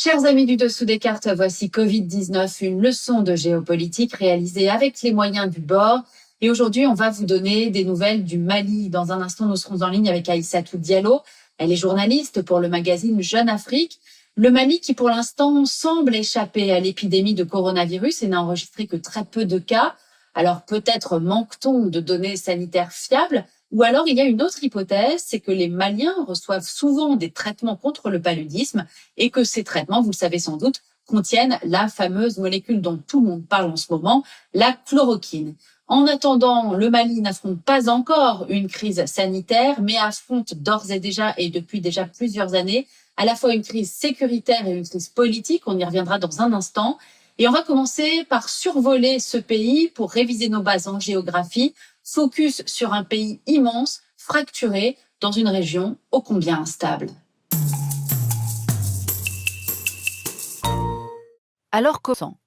Chers amis du dessous des cartes, voici Covid-19, une leçon de géopolitique réalisée avec les moyens du bord. Et aujourd'hui, on va vous donner des nouvelles du Mali. Dans un instant, nous serons en ligne avec Aïssatou Diallo. Elle est journaliste pour le magazine Jeune Afrique. Le Mali qui, pour l'instant, semble échapper à l'épidémie de coronavirus et n'a enregistré que très peu de cas. Alors peut-être manque-t-on de données sanitaires fiables, ou alors il y a une autre hypothèse, c'est que les Maliens reçoivent souvent des traitements contre le paludisme et que ces traitements, vous le savez sans doute, contiennent la fameuse molécule dont tout le monde parle en ce moment, la chloroquine. En attendant, le Mali n'affronte pas encore une crise sanitaire, mais affronte d'ores et déjà et depuis déjà plusieurs années à la fois une crise sécuritaire et une crise politique. On y reviendra dans un instant. Et on va commencer par survoler ce pays pour réviser nos bases en géographie. Focus sur un pays immense, fracturé, dans une région ô combien instable. Alors comment?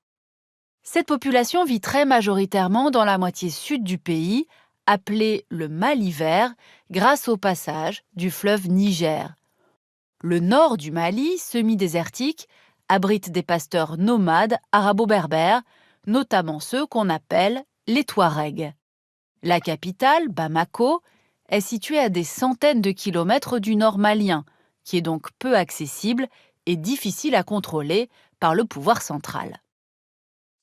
Cette population vit très majoritairement dans la moitié sud du pays, appelée le Mali vert, grâce au passage du fleuve Niger. Le nord du Mali, semi-désertique, abrite des pasteurs nomades arabo-berbères, notamment ceux qu'on appelle les Touaregs. La capitale, Bamako, est située à des centaines de kilomètres du nord malien, qui est donc peu accessible et difficile à contrôler par le pouvoir central.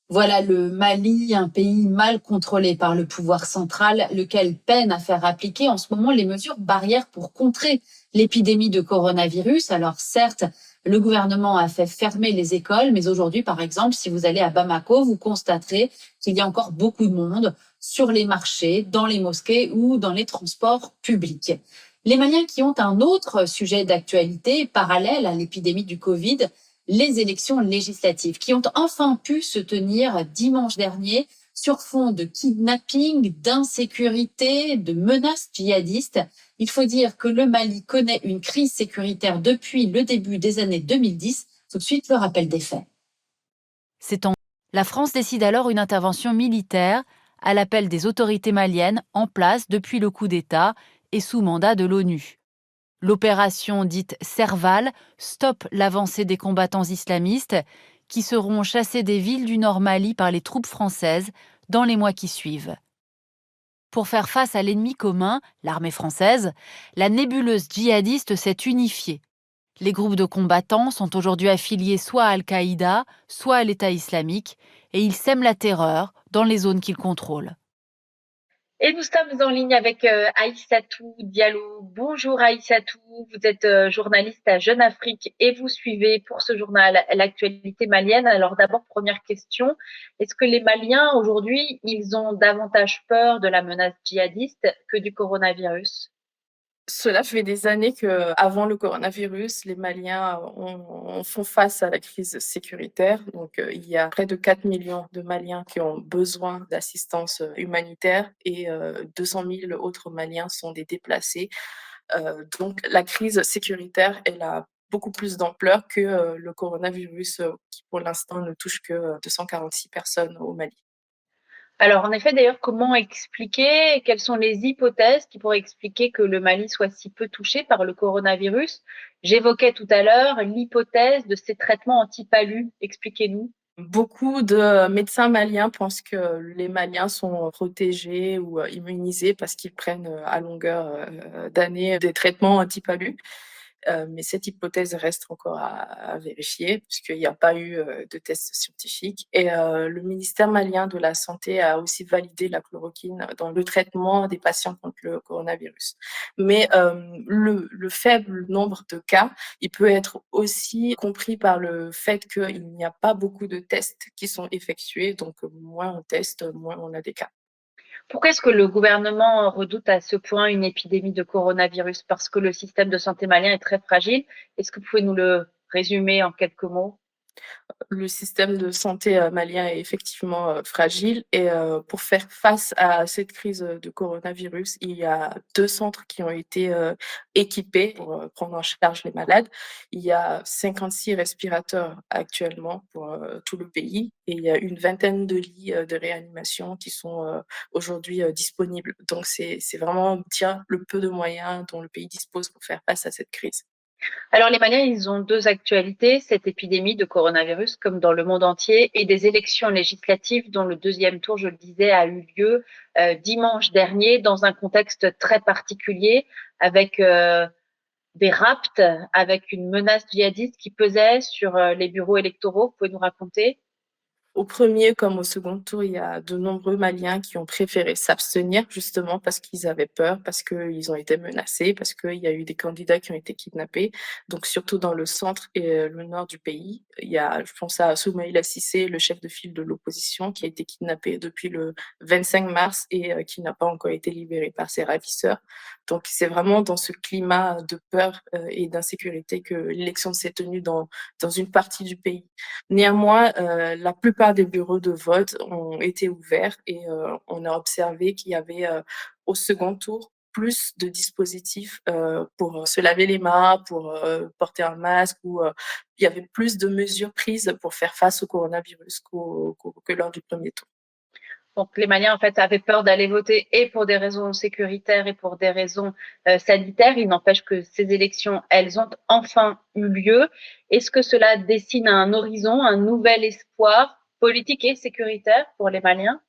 Voilà le Mali, un pays mal contrôlé par le pouvoir central, lequel peine à faire appliquer en ce moment les mesures barrières pour contrer l'épidémie de coronavirus. Alors certes, le gouvernement a fait fermer les écoles, mais aujourd'hui, par exemple, si vous allez à Bamako, vous constaterez qu'il y a encore beaucoup de monde sur les marchés, dans les mosquées ou dans les transports publics. Les Maliens qui ont un autre sujet d'actualité parallèle à l'épidémie du Covid, les élections législatives qui ont enfin pu se tenir dimanche dernier sur fond de kidnapping, d'insécurité, de menaces djihadistes. Il faut dire que le Mali connaît une crise sécuritaire depuis le début des années 2010. Tout de suite, le rappel des faits. La France décide alors une intervention militaire à l'appel des autorités maliennes en place depuis le coup d'État et sous mandat de l'ONU. L'opération dite Serval stoppe l'avancée des combattants islamistes qui seront chassés des villes du Nord Mali par les troupes françaises dans les mois qui suivent. Pour faire face à l'ennemi commun, l'armée française, la nébuleuse djihadiste s'est unifiée. Les groupes de combattants sont aujourd'hui affiliés soit à Al-Qaïda, soit à l'État islamique, et ils sèment la terreur dans les zones qu'ils contrôlent. Et nous sommes en ligne avec Aïssatou Diallo. Bonjour Aïssatou, vous êtes journaliste à Jeune Afrique et vous suivez pour ce journal l'actualité malienne. Alors d'abord, première question, est-ce que les Maliens aujourd'hui, ils ont davantage peur de la menace djihadiste que du coronavirus? Cela fait des années qu'avant le coronavirus, les Maliens font face à la crise sécuritaire. Donc, il y a près de 4 millions de Maliens qui ont besoin d'assistance humanitaire et 200 000 autres Maliens sont des déplacés. Donc, la crise sécuritaire, elle a beaucoup plus d'ampleur que le coronavirus qui, pour l'instant, ne touche que 246 personnes au Mali. Alors en effet, d'ailleurs, comment expliquer, quelles sont les hypothèses qui pourraient expliquer que le Mali soit si peu touché par le coronavirus? J'évoquais tout à l'heure l'hypothèse de ces traitements anti-palu. Expliquez-nous. Beaucoup de médecins maliens pensent que les Maliens sont protégés ou immunisés parce qu'ils prennent à longueur d'année des traitements anti-palu. Mais cette hypothèse reste encore à vérifier puisqu'il n'y a pas eu de tests scientifiques. Et le ministère malien de la Santé a aussi validé la chloroquine dans le traitement des patients contre le coronavirus. Mais le faible nombre de cas, il peut être aussi compris par le fait qu'il n'y a pas beaucoup de tests qui sont effectués. Donc, moins on teste, moins on a des cas. Pourquoi est-ce que le gouvernement redoute à ce point une épidémie de coronavirus? Parce que le système de santé malien est très fragile. Est-ce que vous pouvez nous le résumer en quelques mots? Le système de santé malien est effectivement fragile et pour faire face à cette crise de coronavirus, il y a 2 centres qui ont été équipés pour prendre en charge les malades. Il y a 56 respirateurs actuellement pour tout le pays et il y a une vingtaine de lits de réanimation qui sont aujourd'hui disponibles. Donc c'est vraiment dire le peu de moyens dont le pays dispose pour faire face à cette crise. Alors les Maliens, ils ont deux actualités, cette épidémie de coronavirus comme dans le monde entier et des élections législatives dont le deuxième tour, je le disais, a eu lieu dimanche dernier dans un contexte très particulier avec des rapts, avec une menace djihadiste qui pesait sur les bureaux électoraux. Vous pouvez nous raconter? Au premier comme au second tour, il y a de nombreux Maliens qui ont préféré s'abstenir justement parce qu'ils avaient peur, parce qu'ils ont été menacés, parce qu'il y a eu des candidats qui ont été kidnappés. Donc surtout dans le centre et le nord du pays, il y a, je pense à Soumaïla Cissé, le chef de file de l'opposition, qui a été kidnappé depuis le 25 mars et qui n'a pas encore été libéré par ses ravisseurs. Donc c'est vraiment dans ce climat de peur et d'insécurité que l'élection s'est tenue dans une partie du pays. Néanmoins, la plupart des bureaux de vote ont été ouverts et on a observé qu'il y avait, au second tour, plus de dispositifs, pour se laver les mains, pour, porter un masque ou, il y avait plus de mesures prises pour faire face au coronavirus que lors du premier tour. Donc les Maliens en fait avaient peur d'aller voter et pour des raisons sécuritaires et pour des raisons sanitaires. Il n'empêche que ces élections, elles ont enfin eu lieu. Est-ce que cela dessine un horizon, un nouvel espoir politique et sécuritaire pour les Maliens?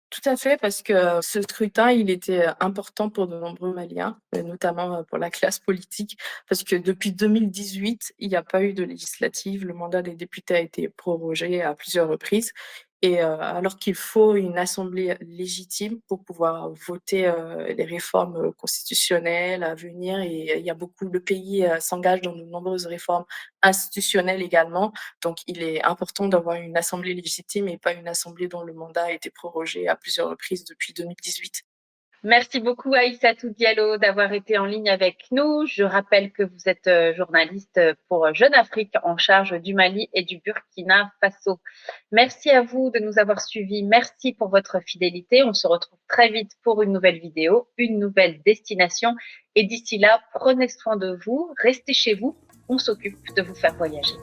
Tout à fait, parce que ce scrutin, il était important pour de nombreux Maliens, notamment, pour la classe politique, parce que depuis 2018, il n'y a pas eu de législative. Le mandat des députés a été prorogé à plusieurs reprises et alors qu'il faut une assemblée légitime pour pouvoir voter, les réformes, constitutionnelles à venir et il y a beaucoup le pays, s'engage dans de nombreuses réformes institutionnelles également. Donc il est important d'avoir une assemblée légitime et pas une assemblée dont le mandat a été prorogé à plusieurs reprises depuis 2018. Merci beaucoup Aïssatou Diallo d'avoir été en ligne avec nous. Je rappelle que vous êtes journaliste pour Jeune Afrique en charge du Mali et du Burkina Faso. Merci à vous de nous avoir suivis. Merci pour votre fidélité. On se retrouve très vite pour une nouvelle vidéo, une nouvelle destination. Et d'ici là, prenez soin de vous, restez chez vous. On s'occupe de vous faire voyager.